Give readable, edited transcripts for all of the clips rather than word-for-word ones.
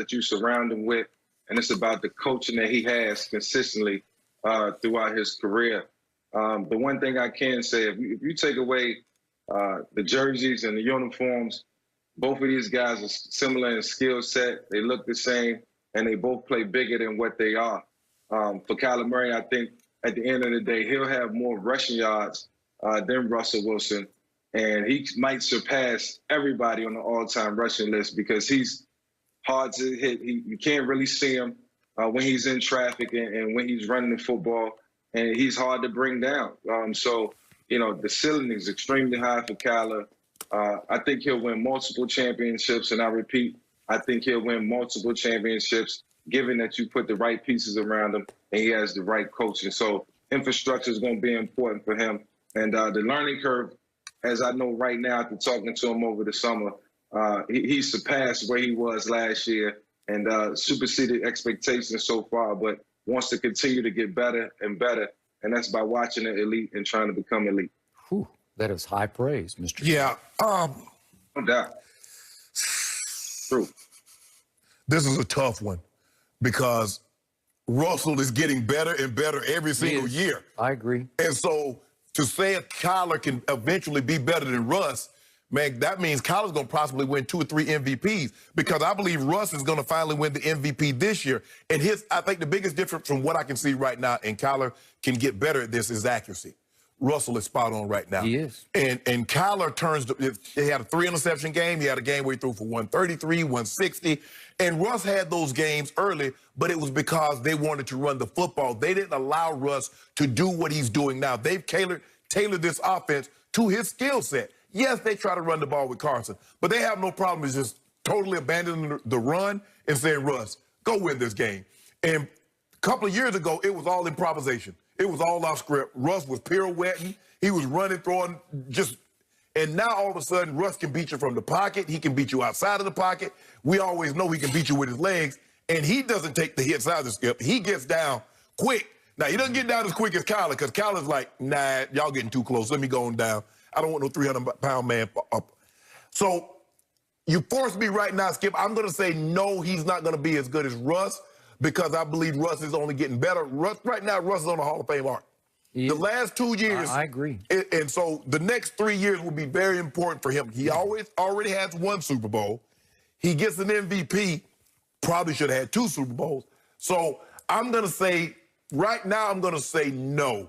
that you surround him with, and it's about the coaching that he has consistently throughout his career. The one thing I can say, if you take away the jerseys and the uniforms, both of these guys are similar in skill set. They look the same, and they both play bigger than what they are. For Kyler Murray, I think at the end of the day, he'll have more rushing yards than Russell Wilson, and he might surpass everybody on the all-time rushing list because he's hard to hit. You can't really see him when he's in traffic and when he's running the football, and he's hard to bring down. So, the ceiling is extremely high for Kyler. I think he'll win multiple championships, and I repeat, I think he'll win multiple championships given that you put the right pieces around him and he has the right coaching. So infrastructure is going to be important for him. And the learning curve, as I know right now after talking to him over the summer, he surpassed where he was last year and superseded expectations so far, but wants to continue to get better and better. And that's by watching the elite and trying to become elite. Whew, that is high praise, Mr. Yeah. No doubt. True. This is a tough one because Russell is getting better and better every single year. I agree. And so to say if Kyler can eventually be better than Russ, man, that means Kyler's going to possibly win 2 or 3 MVPs because I believe Russ is going to finally win the MVP this year. And I think the biggest difference from what I can see right now, and Kyler can get better at this, is accuracy. Russell is spot on right now. He is. And Kyler he had a 3-interception game. He had a game where he threw for 133, 160. And Russ had those games early, but it was because they wanted to run the football. They didn't allow Russ to do what he's doing now. They've tailored this offense to his skill set. Yes, they try to run the ball with Carson, but they have no problem with just totally abandoning the run and saying, Russ, go win this game. And a couple of years ago, it was all improvisation. It was all off script. Russ was pirouetting. He was running, throwing, and now all of a sudden, Russ can beat you from the pocket. He can beat you outside of the pocket. We always know he can beat you with his legs, and he doesn't take the hits out of the skip. He gets down quick. Now, he doesn't get down as quick as Kyler because Kyler's like, nah, y'all getting too close. Let me go on down. I don't want no 300-pound man up. So you force me right now, Skip. I'm going to say no, he's not going to be as good as Russ because I believe Russ is only getting better. Right now, Russ is on the Hall of Fame arc. The last 2 years. I agree. And so the next 3 years will be very important for him. He already has 1 Super Bowl. He gets an MVP. Probably should have had 2 Super Bowls. So I'm going to say, right now, I'm going to say no.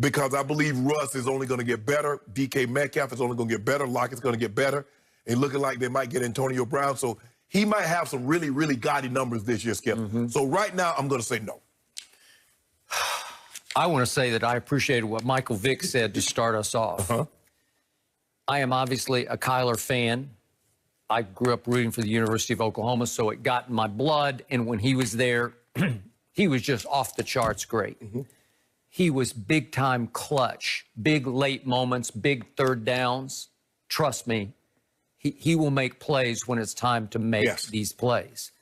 Because I believe Russ is only going to get better. DK Metcalf is only going to get better. Lockett's going to get better. And looking like they might get Antonio Brown. So he might have some really, really gaudy numbers this year, Skip. So right now, I'm going to say no. I want to say that I appreciated what Michael Vick said to start us off. I am obviously a Kyler fan. I grew up rooting for the University of Oklahoma, so it got in my blood. And when he was there, he was just off the charts great. He was big-time clutch, big late moments, big third downs. Trust me, he will make plays when it's time to make these plays.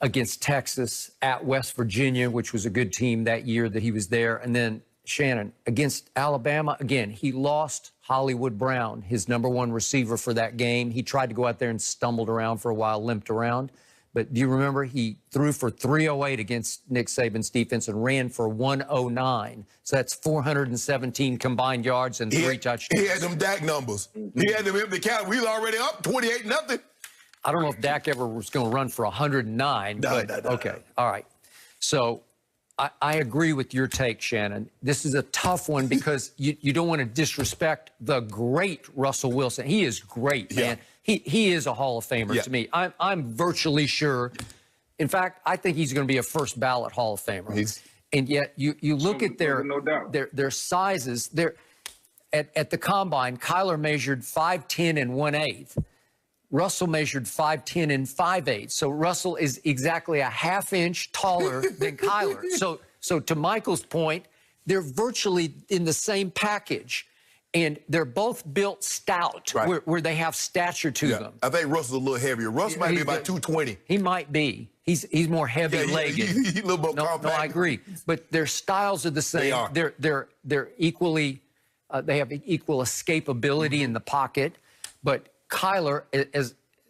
Against Texas, at West Virginia, which was a good team that year that he was there. And then, Shannon, against Alabama, again, he lost Hollywood Brown, his #1 receiver for that game. He tried to go out there and stumbled around for a while, limped around. But do you remember he threw for 308 against Nick Saban's defense and ran for 109. So that's 417 combined yards and 3 touchdowns. He had them Dak numbers. He had them empty count. We was already up 28-0. I don't know if Dak ever was going to run for 109. No. Okay, all right. So I agree with your take, Shannon. This is a tough one because you don't want to disrespect the great Russell Wilson. He is great, man. He is a Hall of Famer to me. I'm virtually sure. In fact, I think he's going to be a first ballot Hall of Famer. And yet you look at their sizes. At the combine, Kyler measured 5'10" and 1/8. Russell measured 5'10" and 5'8". So Russell is exactly a ½ inch taller than Kyler. So to Michael's point, they're virtually in the same package. And they're both built stout, where they have stature to them. I think Russell's a little heavier. Russ might be about 220. He might be. He's more heavy-legged. He's a little more compact. No, I agree. But their styles are the same. They are. They're equally. They have equal escapability in the pocket. But Kyler,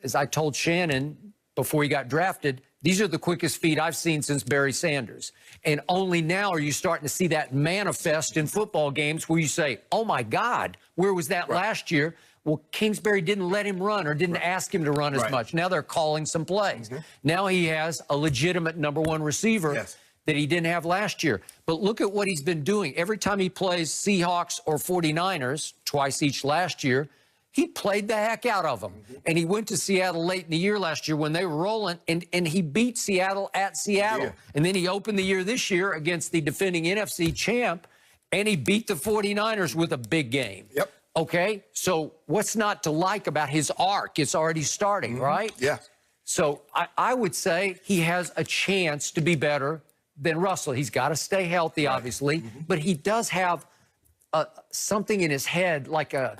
as I told Shannon, before he got drafted, these are the quickest feet I've seen since Barry Sanders. And only now are you starting to see that manifest in football games where you say, oh, my God, where was that last year? Well, Kingsbury didn't let him run or didn't ask him to run as much. Now they're calling some plays. Now he has a legitimate #1 receiver that he didn't have last year. But look at what he's been doing. Every time he plays Seahawks or 49ers, twice each last year, he played the heck out of them. And he went to Seattle late in the year last year when they were rolling, and he beat Seattle at Seattle. And then he opened the year this year against the defending NFC champ, and he beat the 49ers with a big game. Okay, so what's not to like about his arc? It's already starting, right? So I would say he has a chance to be better than Russell. He's got to stay healthy, obviously, but he does have something in his head, like a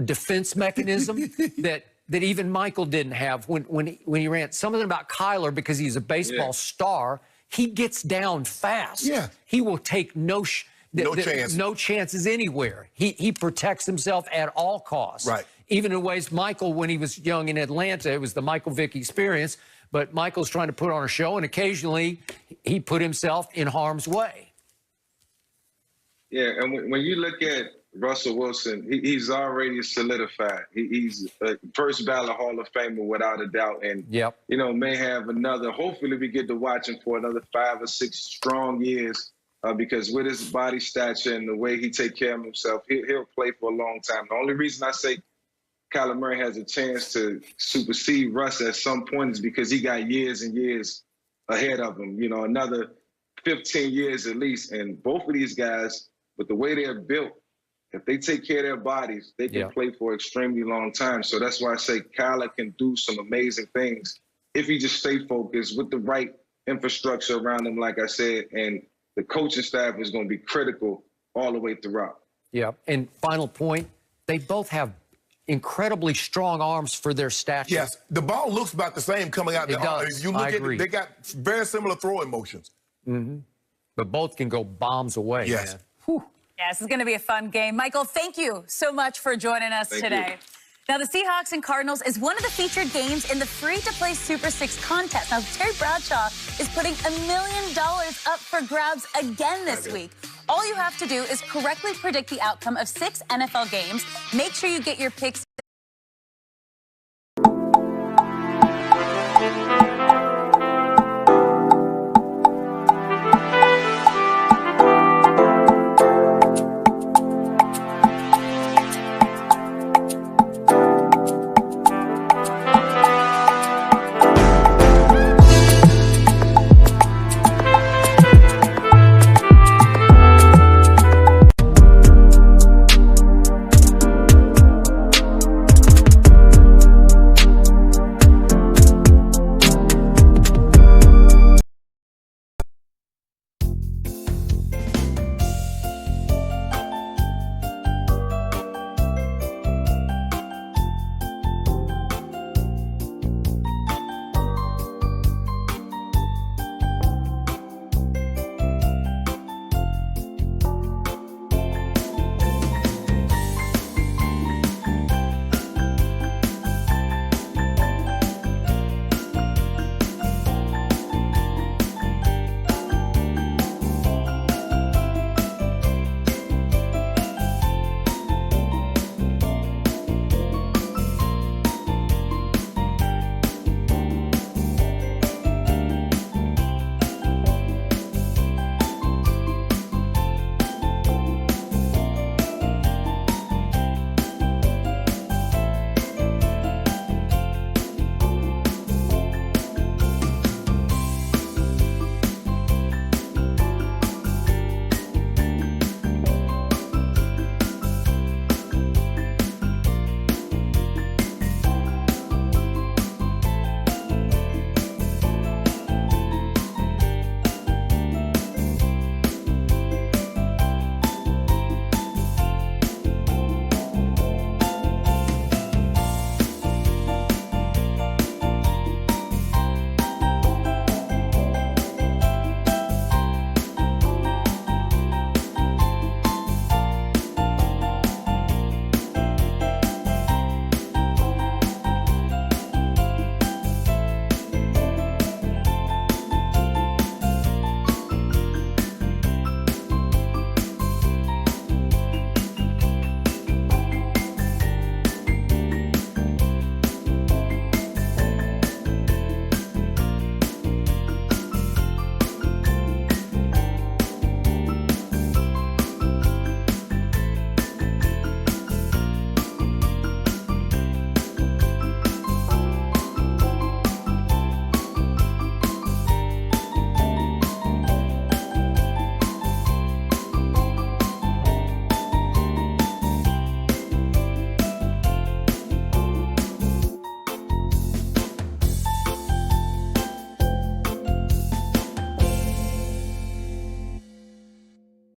defense mechanism that even Michael didn't have when he ran. Something about Kyler, because he's a baseball star, he gets down fast. He will take no chances anywhere. He protects himself at all costs. Even in ways Michael, when he was young in Atlanta, it was the Michael Vick experience, but Michael's trying to put on a show, and occasionally he put himself in harm's way. And when you look at Russell Wilson, he's already solidified. He's a first ballot Hall of Famer without a doubt, and you know, may have another. Hopefully, we get to watch him for another 5 or 6 strong years, because with his body stature and the way he take care of himself, he'll play for a long time. The only reason I say Kyler Murray has a chance to supersede Russ at some point is because he got years and years ahead of him. You know, another 15 years at least, and both of these guys, with the way they're built, if they take care of their bodies, they can play for an extremely long time. So that's why I say Kyler can do some amazing things if he just stay focused with the right infrastructure around him, like I said, and the coaching staff is going to be critical all the way throughout. And final point, they both have incredibly strong arms for their stature. The ball looks about the same coming out. It does. You look at it, they got very similar throwing motions. But both can go bombs away. Man. Yeah, this is going to be a fun game. Michael, thank you so much for joining us today. Now, the Seahawks and Cardinals is one of the featured games in the free-to-play Super 6 contest. Now, Terry Bradshaw is putting $1 million up for grabs again this week. All you have to do is correctly predict the outcome of 6 NFL games. Make sure you get your picks